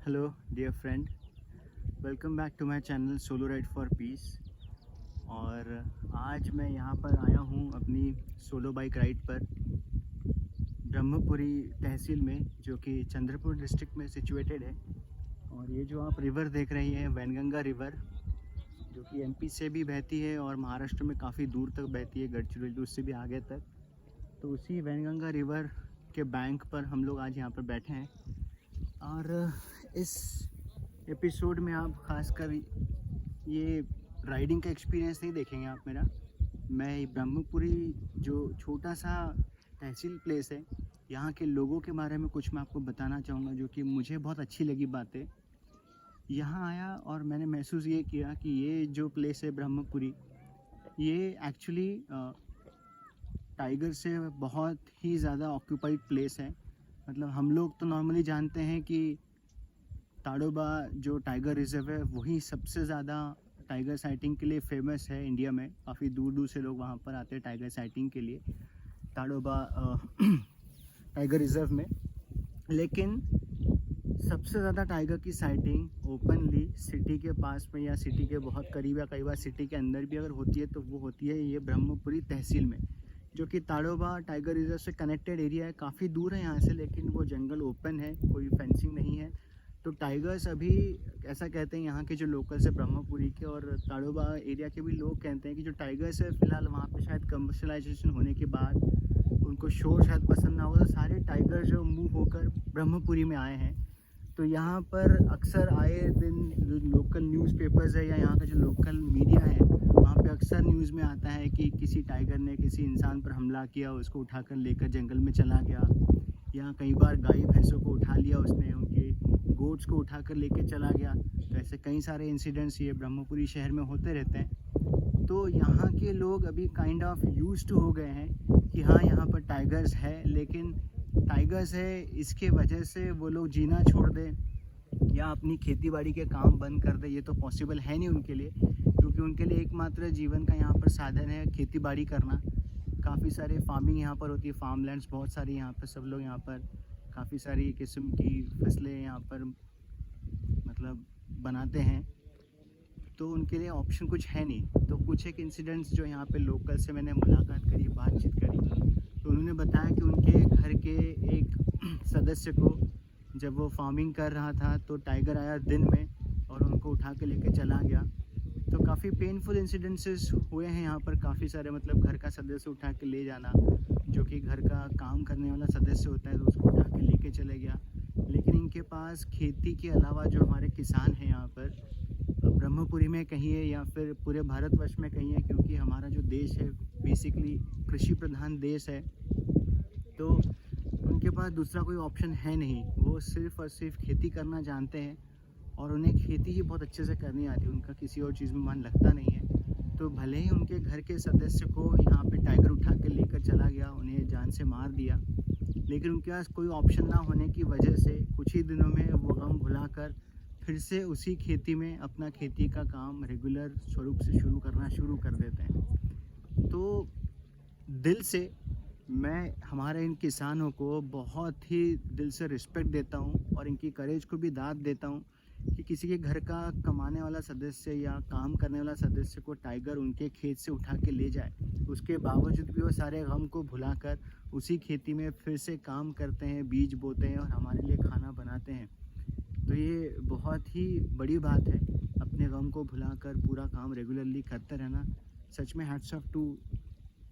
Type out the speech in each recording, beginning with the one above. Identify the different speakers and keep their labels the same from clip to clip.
Speaker 1: Hello dear friend, welcome back to my channel solo ride for peace. और आज मैं यहाँ पर आया हूँ अपनी सोलो बाइक राइड पर ब्रह्मपुरी तहसील में, जो कि चंद्रपुर डिस्ट्रिक्ट में सिचुएटेड है। और ये जो आप रिवर देख रही हैं, वैनगंगा रिवर, जो कि एमपी से भी बहती है और महाराष्ट्र में काफ़ी दूर तक बहती है, गढ़चिरौली उससे भी आगे तक। तो उसी वैनगंगा रिवर के बैंक पर हम लोग आज यहाँ पर बैठे हैं। और इस एपिसोड में आप खासकर ये राइडिंग का एक्सपीरियंस नहीं देखेंगे आप मेरा। मैं ब्रह्मपुरी जो छोटा सा तहसील प्लेस है, यहाँ के लोगों के बारे में कुछ मैं आपको बताना चाहूँगा, जो कि मुझे बहुत अच्छी लगी बातें। यहाँ आया और मैंने महसूस ये किया कि ये जो प्लेस है ब्रह्मपुरी, ये एक्चुअली टाइगर से बहुत ही ज़्यादा ऑक्यूपाइड प्लेस है। मतलब हम लोग तो नॉर्मली जानते हैं कि ताडोबा जो टाइगर रिजर्व है वही सबसे ज़्यादा टाइगर साइटिंग के लिए फेमस है इंडिया में। काफ़ी दूर दूर से लोग वहाँ पर आते हैं टाइगर साइटिंग के लिए, ताडोबा टाइगर रिजर्व में। लेकिन सबसे ज़्यादा टाइगर की साइटिंग ओपनली सिटी के पास में या सिटी के बहुत करीब या कई बार सिटी के अंदर भी अगर होती है तो वो होती है ये ब्रह्मपुरी तहसील में, जो कि ताडोबा टाइगर रिजर्व से कनेक्टेड एरिया है। काफ़ी दूर है यहाँ से, लेकिन वो जंगल ओपन है, कोई फेंसिंग नहीं है। तो टाइगर्स अभी ऐसा कहते हैं यहाँ के जो लोकल्स है ब्रह्मपुरी के और ताडोबा एरिया के भी लोग कहते हैं कि जो टाइगर्स है फ़िलहाल वहाँ पे शायद कमर्शलाइजेशन होने के बाद उनको शोर शायद पसंद ना हो, तो सारे टाइगर जो मूव होकर ब्रह्मपुरी में आए हैं। तो यहाँ पर अक्सर आए दिन जो लोकल न्यूज़पेपर्स है या यहाँ का जो लोकल मीडिया है, वहाँ पे अक्सर न्यूज़ में आता है कि किसी टाइगर ने किसी इंसान पर हमला किया, उसको उठाकर लेकर जंगल में चला गया, या कई बार गाय भैंसों को उठा लिया उसने, उनके गोट्स को उठाकर लेकर चला गया। तो ऐसे कई सारे इंसिडेंट्स ये ब्रह्मपुरी शहर में होते रहते हैं। तो यहाँ के लोग अभी काइंड ऑफ यूज्ड टू हो गए हैं कि हाँ यहाँ पर टाइगर्स है, लेकिन टाइगर्स है इसके वजह से वो लोग जीना छोड़ दें या अपनी खेती बाड़ी के काम बंद कर दें, ये तो पॉसिबल है नहीं उनके लिए, क्योंकि उनके लिए एकमात्र जीवन का यहाँ पर साधन है खेती बाड़ी करना। काफ़ी सारे फार्मिंग यहाँ पर होती है, फार्म लैंड्स बहुत सारी यहाँ पर, सब लोग यहाँ पर काफ़ी सारी किस्म की फसलें यहाँ पर मतलब बनाते हैं। तो उनके लिए ऑप्शन कुछ है नहीं। तो कुछ एक इंसिडेंट्स जो यहाँ पे लोकल से मैंने मुलाकात करी, बातचीत करी, तो उन्होंने बताया कि उनके घर के एक सदस्य को जब वो फार्मिंग कर रहा था तो टाइगर आया दिन में और उनको उठा के लेके चला गया। तो काफ़ी पेनफुल इंसिडेंसेस हुए हैं यहाँ पर। काफ़ी सारे मतलब घर का सदस्य उठा के ले जाना, जो कि घर का काम करने वाला सदस्य होता है, तो उसको उठा के लेके चले गया। लेकिन इनके पास खेती के अलावा जो हमारे किसान हैं यहाँ पर ब्रह्मपुरी में कहीं है या फिर पूरे भारतवर्ष में कहीं है, क्योंकि हमारा जो देश है बेसिकली कृषि प्रधान देश है, तो उनके पास दूसरा कोई ऑप्शन है नहीं। वो सिर्फ़ और सिर्फ खेती करना जानते हैं और उन्हें खेती ही बहुत अच्छे से करनी आती है, उनका किसी और चीज़ में मन लगता नहीं है। तो भले ही उनके घर के सदस्य को यहाँ पे टाइगर उठा के लेकर चला गया, उन्हें जान से मार दिया, लेकिन उनके पास कोई ऑप्शन ना होने की वजह से कुछ ही दिनों में वो गम भुलाकर फिर से उसी खेती में अपना खेती का काम रेगुलर स्वरूप से शुरू कर देते हैं। तो दिल से मैं हमारे इन किसानों को बहुत ही दिल से रिस्पेक्ट देता हूँ और इनकी करेज को भी दाद देता हूँ कि किसी के घर का कमाने वाला सदस्य या काम करने वाला सदस्य को टाइगर उनके खेत से उठा के ले जाए, उसके बावजूद भी वो सारे गम को भुलाकर उसी खेती में फिर से काम करते हैं, बीज बोते हैं और हमारे लिए खाना बनाते हैं। तो ये बहुत ही बड़ी बात है, अपने गम को भुलाकर पूरा काम रेगुलरली करते रहना। सच में hats off to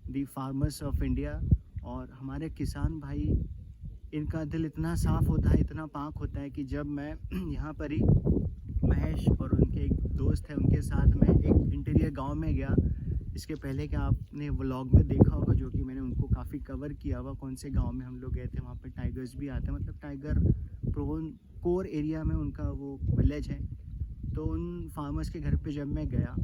Speaker 1: the farmers of India. और हमारे किसान भाई, इनका दिल इतना साफ़ होता है, इतना पाक होता है कि जब मैं यहाँ पर ही महेश और उनके एक दोस्त है उनके साथ में एक इंटीरियर गांव में गया। इसके पहले कि आपने व्लॉग में देखा होगा, जो कि मैंने उनको काफ़ी कवर किया हुआ, कौन से गांव में हम लोग गए थे, वहाँ पे टाइगर्स भी आते हैं, मतलब टाइगर प्रोन कोर एरिया में उनका वो विलेज है। तो उन फार्मर्स के घर पे जब मैं गया,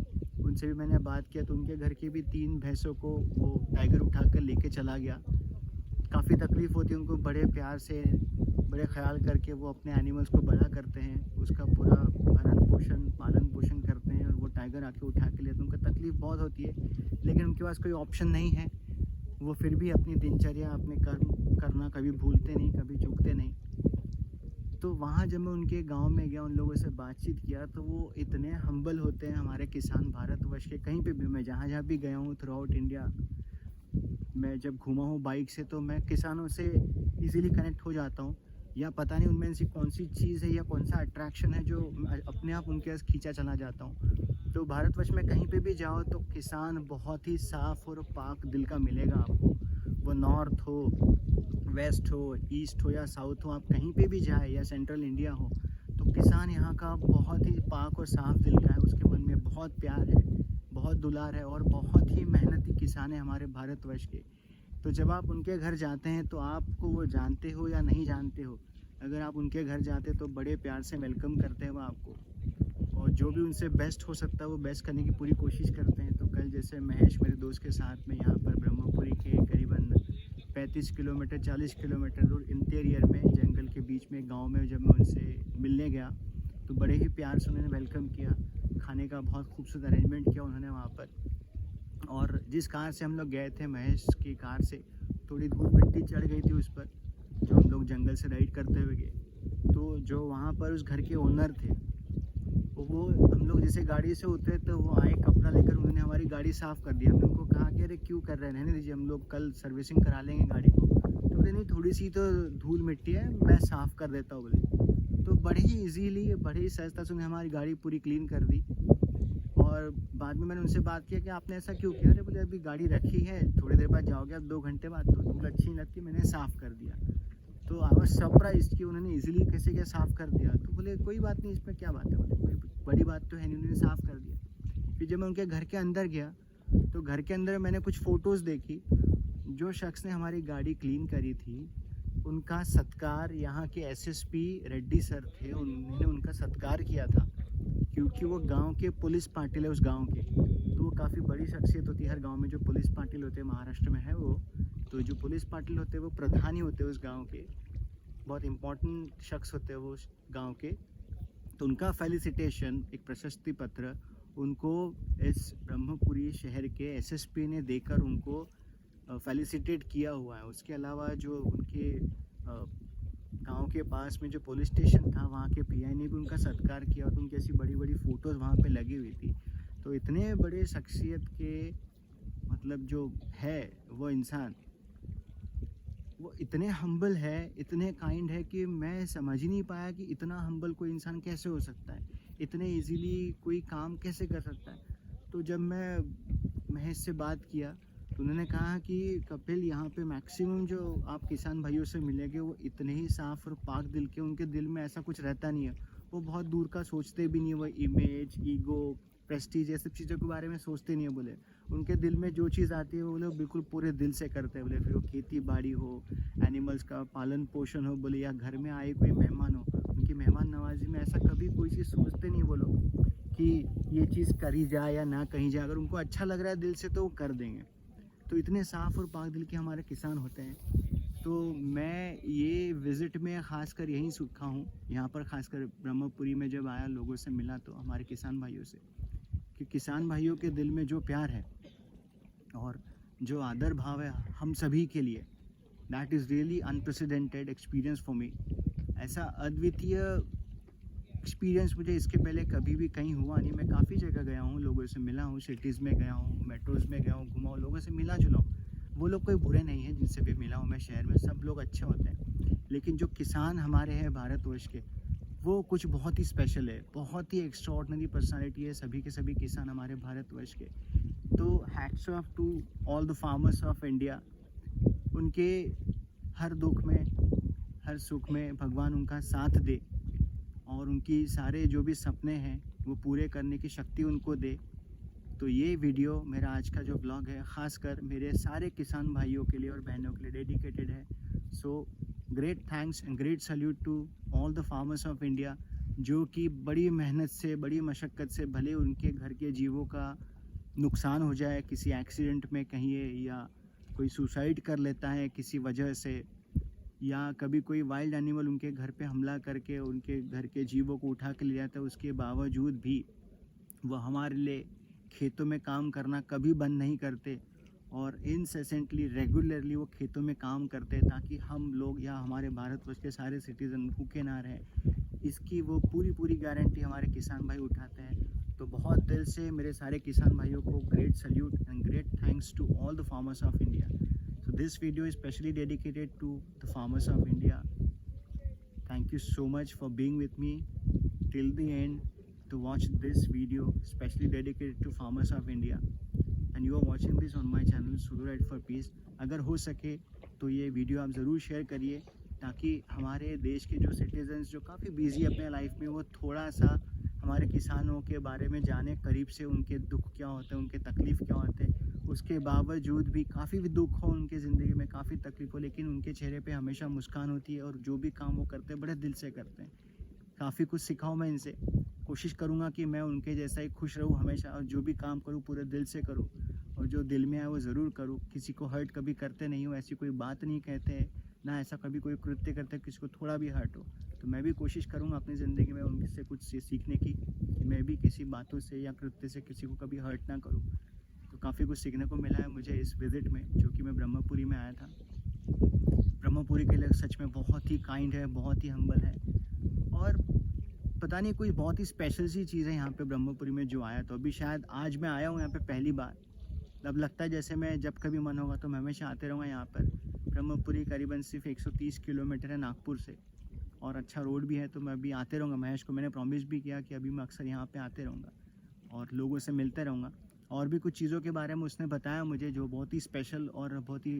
Speaker 1: उनसे भी मैंने बात किया, तो उनके घर की भी 3 भैंसों को वो टाइगर उठा कर लेके चला गया। काफ़ी तकलीफ़ होती है उनको, बड़े प्यार से बड़े ख्याल करके वो अपने एनिमल्स को बड़ा करते हैं, उसका पूरा भरण पोषण पालन पोषण करते हैं, और वो टाइगर आके उठा के लेते हैं। उनको तकलीफ़ बहुत होती है, लेकिन उनके पास कोई ऑप्शन नहीं है। वो फिर भी अपनी दिनचर्या, अपने कर्म करना कभी भूलते नहीं, कभी चूकते नहीं। तो वहाँ जब मैं उनके गांव में गया, उन लोगों से बातचीत किया, तो वो इतने हम्बल होते हैं हमारे किसान भारतवर्ष के। कहीं पे भी मैं जहाँ जहाँ भी गया हूँ थ्रू आउट इंडिया, मैं जब घूमा हूँ बाइक से, तो मैं किसानों से इजीली कनेक्ट हो जाता हूँ। या पता नहीं उनमें से कौन सी चीज़ है या कौन सा अट्रैक्शन है जो अपने आप उनके पास खींचा चला जाता हूँ। तो भारतवर्ष में कहीं पे भी जाओ तो किसान बहुत ही साफ़ और पाक दिल का मिलेगा आपको। वो नॉर्थ हो, वेस्ट हो, ईस्ट हो या साउथ हो, आप कहीं पे भी जाए, या सेंट्रल इंडिया हो, तो किसान यहाँ का बहुत ही पाक और साफ़ दिल का है। उसके मन में बहुत प्यार है, बहुत दुलार है, और बहुत ही मेहनती किसान है हमारे भारतवर्ष के। तो जब आप उनके घर जाते हैं तो आपको वो जानते हो या नहीं जानते हो, अगर आप उनके घर जाते तो बड़े प्यार से वेलकम करते हैं वो आपको, और जो भी उनसे बेस्ट हो सकता है वो बेस्ट करने की पूरी कोशिश करते हैं। तो कल जैसे महेश मेरे दोस्त के साथ में यहाँ पर ब्रह्मपुरी के करीबन 35 किलोमीटर 40 किलोमीटर दूर इंटीरियर में जंगल के बीच में गांव में जब मैं उनसे मिलने गया, तो बड़े ही प्यार से उन्होंने वेलकम किया। खाने का बहुत खूबसूरत अरेंजमेंट किया उन्होंने वहाँ पर। और जिस कार से हम लोग गए थे, महेश की कार से, थोड़ी धूल मिट्टी चढ़ गई थी उस पर, जो हम लोग जंगल से राइड करते हुए गए। तो जो वहाँ पर उस घर के ओनर थे, वो हम लोग जैसे गाड़ी से उतरे तो वो आए कपड़ा लेकर, उन्होंने हमारी गाड़ी साफ़ कर दिया। हमने उनको कहा कि अरे क्यों कर रहे हैं, रहने दीजिए, हम लोग कल सर्विसिंग करा लेंगे गाड़ी को। तो बोले नहीं, थोड़ी सी तो धूल मिट्टी है, मैं साफ़ कर देता हूँ बोले। तो बड़े ही ईजीली, बड़े ही सहजता से उन्हें हमारी गाड़ी पूरी क्लीन कर दी। और बाद में मैंने उनसे बात किया कि आपने ऐसा क्यों किया? अरे बोले अभी गाड़ी रखी है, थोड़ी देर बाद जाओगे आप, 2 घंटे बाद, तो धूल अच्छी नहीं लगती, मैंने साफ़ कर दिया। तो आई वाज सरप्राइज्ड कि उन्होंने इजीली कैसे क्या साफ़ कर दिया। तो बोले कोई बात नहीं, इसमें क्या बात है, बोले कोई बड़ी बात तो है नहीं, उन्होंने साफ़ कर दिया। फिर जब मैं उनके घर के अंदर गया, तो घर के अंदर मैंने कुछ फ़ोटोज़ देखी। जो शख्स ने हमारी गाड़ी क्लीन करी थी, उनका सत्कार यहाँ के एसएसपी रेड्डी सर थे, उन्होंने उनका सत्कार किया था, क्योंकि वो गांव के पुलिस पाटिल है उस गांव के। तो वो काफ़ी बड़ी शख्सियत होती है, हर गांव में जो पुलिस पाटिल होते हैं, महाराष्ट्र में है वो, तो जो पुलिस पाटिल होते हैं वो प्रधानी होते हैं उस गांव के, बहुत इम्पोर्टेंट शख्स होते हैं वो उस गांव के। तो उनका फेलिसिटेशन, एक प्रशस्ति पत्र उनको इस ब्रह्मपुरी शहर के एसएसपी ने देकर उनको फेलिसिटेट किया हुआ है। उसके अलावा जो उनके गांव के पास में जो पुलिस स्टेशन था, वहाँ के पीआई ने भी उनका सत्कार किया, तो उनकी ऐसी बड़ी बड़ी फ़ोटोज़ वहाँ पे लगी हुई थी। तो इतने बड़े शख्सियत के, मतलब जो है वो इंसान, वो इतने हम्बल है, इतने काइंड है कि मैं समझ ही नहीं पाया कि इतना हम्बल कोई इंसान कैसे हो सकता है, इतने इजीली कोई काम कैसे कर सकता है। तो जब मैं महेश से बात किया, तो उन्होंने कहा कि कपिल, यहाँ पे मैक्सिमम जो आप किसान भाइयों से मिलेंगे वो इतने ही साफ़ और पाक दिल के, उनके दिल में ऐसा कुछ रहता नहीं है, वो बहुत दूर का सोचते भी नहीं है, वो इमेज, ईगो, प्रेस्टीज, ये सब चीज़ों के बारे में सोचते नहीं है। बोले उनके दिल में जो चीज़ आती है वो लोग बिल्कुल पूरे दिल से करते हैं। बोले फिर वो खेती बाड़ी हो, एनिमल्स का पालन पोषण हो, बोले या घर में आए कोई मेहमान हो, उनकी मेहमान नवाजी में ऐसा कभी कोई चीज़ सोचते नहीं वो लोग कि ये चीज़ करी जाए या ना कही जाए। अगर उनको अच्छा लग रहा है दिल से तो वो कर देंगे। तो इतने साफ़ और पाक दिल के हमारे किसान होते हैं। तो मैं ये विज़िट में ख़ासकर यहीं सीखा हूँ, यहाँ पर ख़ासकर ब्रह्मपुरी में जब आया, लोगों से मिला, तो हमारे किसान भाइयों से, कि किसान भाइयों के दिल में जो प्यार है और जो आदर भाव है हम सभी के लिए, that is really unprecedented experience for me. ऐसा अद्वितीय एक्सपीरियंस मुझे इसके पहले कभी भी कहीं हुआ नहीं। मैं काफ़ी जगह गया हूँ, लोगों से मिला हूँ, सिटीज़ में गया हूँ, मेट्रोज़ में गया हूँ, घुमा हूँ, लोगों से मिला जुला हूँ। वो लोग कोई बुरे नहीं हैं जिनसे भी मिला हूँ मैं शहर में, सब लोग अच्छे होते हैं। लेकिन जो किसान हमारे हैं भारतवर्ष के, वो कुछ बहुत ही स्पेशल है, बहुत ही एक्स्ट्राऑर्डिनरी पर्सनालिटी है सभी के सभी किसान हमारे भारतवर्ष के। तो hats off to all the farmers of India. उनके हर दुख में, हर सुख में भगवान उनका साथ दे, और उनकी सारे जो भी सपने हैं वो पूरे करने की शक्ति उनको दे। तो ये वीडियो, मेरा आज का जो ब्लॉग है, ख़ासकर मेरे सारे किसान भाइयों के लिए और बहनों के लिए डेडिकेटेड है। So great thanks and great salute to all the farmers of India, जो कि बड़ी मेहनत से, बड़ी मशक्क़त से, भले उनके घर के जीवों का नुकसान हो जाए किसी एक्सीडेंट में कहीं, या कोई सुसाइड कर लेता है किसी वजह से, या कभी कोई वाइल्ड एनिमल उनके घर पे हमला करके उनके घर के जीवों को उठा के ले जाता है, उसके बावजूद भी वो हमारे लिए खेतों में काम करना कभी बंद नहीं करते। और इनसेसेंटली रेगुलरली वो खेतों में काम करते हैं ताकि हम लोग या हमारे भारतवर्ष के सारे सिटीज़न भूखे ना रहें। इसकी वो पूरी गारंटी हमारे किसान भाई उठाते हैं। तो बहुत दिल से मेरे सारे किसान भाइयों को great salute and great thanks to all the farmers of India. So this video is specially dedicated to the farmers of India. Thank you so much for being with me till the end to watch this video specially dedicated to farmers of India, and you are watching this on my channel Solo Ride for Peace। अगर हो सके तो ये video आप ज़रूर share करिए ताकि हमारे देश के जो सिटीजन्स जो काफ़ी बिजी अपने लाइफ में वो थोड़ा सा हमारे किसानों के बारे में जाने करीब से, उनके दुख क्या होते हैं, उनके तकलीफ़ क्या होते हैं। उसके बावजूद भी काफ़ी भी दुख हो उनके ज़िंदगी में, काफ़ी तकलीफ हो, लेकिन उनके चेहरे पे हमेशा मुस्कान होती है और जो भी काम वो करते हैं बड़े दिल से करते हैं। काफ़ी कुछ सीखाऊँ मैं इनसे। कोशिश करूँगा कि मैं उनके जैसा ही खुश रहूँ हमेशा और जो भी काम करूँ पूरे दिल से करूँ और जो दिल में आए वो ज़रूर करूँ। किसी को हर्ट कभी करते नहीं हूँ, ऐसी कोई बात नहीं कहते हैं, ना ऐसा कभी कोई कृत्य करते किसी को थोड़ा भी हर्ट हो। तो मैं भी कोशिश करूँगा अपनी ज़िंदगी में उनसे कुछ सीखने की, कि मैं भी किसी बातों से या कृत्य से किसी को कभी हर्ट ना करूँ। तो काफ़ी कुछ सीखने को मिला है मुझे इस विज़िट में, जो कि मैं ब्रह्मपुरी में आया था। ब्रह्मपुरी के लोग सच में बहुत ही काइंड है, बहुत ही हम्बल है और पता नहीं कोई बहुत ही स्पेशल सी चीज़ है यहाँ पे ब्रह्मपुरी में जो आया। तो अभी शायद आज मैं आया हूँ यहाँ पे पहली बार। अब लगता है जैसे मैं जब कभी मन होगा तो मैं हमेशा आते रहूँगा यहाँ पर। ब्रह्मपुरी करीबन सिर्फ 130 किलोमीटर है नागपुर से और अच्छा रोड भी है, तो मैं अभी आते रहूँगा। महेश को मैंने प्रॉमिस भी किया कि अभी मैं अक्सर यहाँ पे आते रहूँगा और लोगों से मिलते रहूँगा। और भी कुछ चीज़ों के बारे में उसने बताया मुझे जो बहुत ही स्पेशल और बहुत ही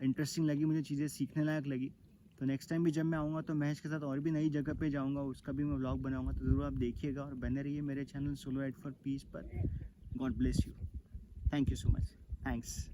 Speaker 1: इंटरेस्टिंग लगी, मुझे चीज़ें सीखने लायक लगी। तो नेक्स्ट टाइम भी जब मैं आऊँगा तो महेश के साथ और भी नई जगह पे जाऊँगा, उसका भी मैं व्लॉग बनाऊँगा। तो ज़रूर आप देखिएगा और बने रहिए मेरे channel solo ride for peace पर। God bless you. Thank you so much. Thanks.